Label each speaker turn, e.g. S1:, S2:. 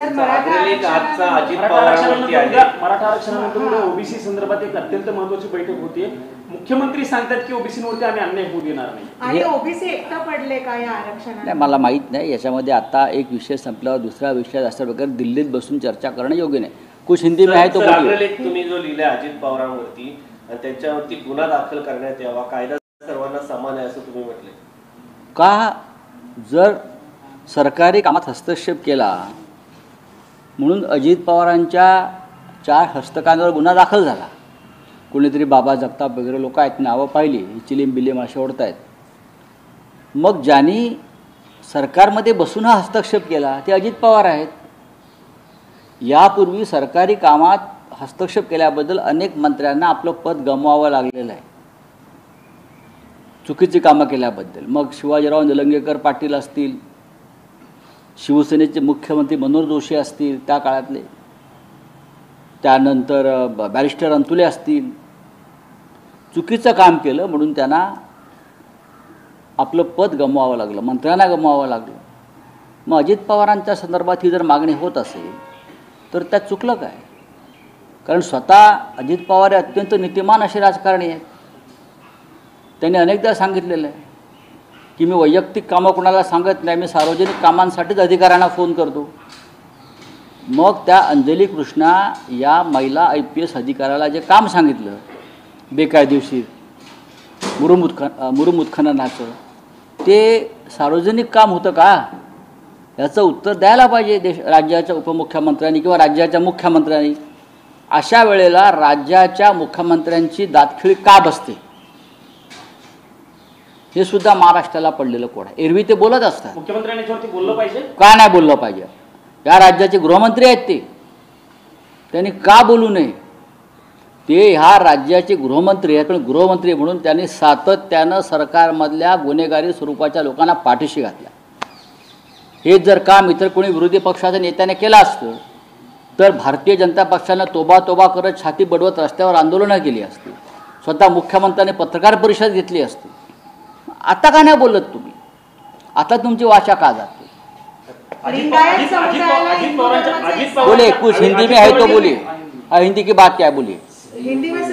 S1: Maratha आरक्षणानंतर OBC संदर्भात एक अत्यंत महत्त्वाची बैठक होती। मुख्यमंत्री सांगतात की ओबीसींवरती आम्ही अन्याय होऊ देणार नाही
S2: आणि ओबीसी एकटा पडले का या आरक्षणात?
S3: नाही, मला माहित नाही। याच्यामध्ये आता एक विषय संपल्यावर दुसरा विषय असल्या प्रकारे दिल्लीत बसून चर्चा करणं योग्य नाही। कुछ हिंदी में आहे तो
S1: लेख तुम्ही जो लिहिला अजित पवारांवरती आणि त्यांच्यावरती गुन्हा दाखल करण्यात यावा, कायदा सर्वांना समान आहे असं तुम्ही म्हटले
S3: का? जर सरकारी कामात हस्तक्षेप केला म्हणून अजित पवारांच्या 4 हस्तकांवर गुन्हा दाखल झाला, कोणीतरी बाबा जगताप वगैरे लोक आहेत, नावं पाहिली, चिलीम बिलीम असे ओढतायत, मग ज्यांनी सरकारमध्ये बसून हा हस्तक्षेप केला ते अजित पवार आहेत। यापूर्वी सरकारी कामात हस्तक्षेप केल्याबद्दल अनेक मंत्र्यांना आपलं पद गमवावं लागलेलं आहे, चुकीची कामं केल्याबद्दल। मग शिवाजीराव निलंगेकर पाटील असतील, शिवसेनेचे मुख्यमंत्री मनोहर जोशी असतील त्या काळातले, त्यानंतर बॅरिस्टर अंतुले असतील, चुकीचं काम केलं म्हणून त्यांना आपलं पद गमवावं लागलं, मंत्र्यांना गमवावं लागलं। मग अजित पवारांच्या संदर्भात ही जर मागणी होत असेल तर त्यात चुकलं काय? कारण स्वतः अजित पवार हे अत्यंत नीतिमान असे राजकारणी आहेत। त्यांनी अनेकदा सांगितलेलं आहे की मी वैयक्तिक कामं कोणाला सांगत नाही, मी सार्वजनिक कामांसाठीच अधिकाऱ्यांना फोन करतो। मग त्या अंजली कृष्णा या महिला IPS अधिकाऱ्याला जे काम सांगितलं बेकायदेशीर मुरुम उत्खननाचं, ते सार्वजनिक काम होतं का? याचं उत्तर द्यायला पाहिजे राज्याच्या उपमुख्यमंत्र्यांनी किंवा राज्याच्या मुख्यमंत्र्यांनी। अशा वेळेला राज्याच्या मुख्यमंत्र्यांची दातखिळी का बसते हे सुद्धा महाराष्ट्राला पडलेलं कोड आहे। एरवी ते बोलत असतात,
S1: मुख्यमंत्र्यांनी याच्यावरती बोललं पाहिजे
S3: का नाही बोललं पाहिजे? या राज्याचे गृहमंत्री आहेत, त्यांनी का बोलू नये? ते ह्या राज्याचे गृहमंत्री आहेत, पण गृहमंत्री म्हणून त्यांनी सातत्यानं सरकारमधल्या गुन्हेगारी स्वरूपाच्या लोकांना पाठीशी घातला। हे जर काम इतर कोणी विरोधी पक्षाच्या नेत्याने केलं असतं तर भारतीय जनता पक्षानं तोबा करत छाती बडवत रस्त्यावर आंदोलनं केली असती, स्वतः मुख्यमंत्र्यांनी पत्रकार परिषद घेतली असती। आता का नाही बोलत तुम्ही? आता तुमची वाचा का जाते?
S2: लिंगायत
S3: बोले कुछ हिंदी में है तो बोलिए, हिंदी की बात क्या है बोलिए।
S2: हिंदी में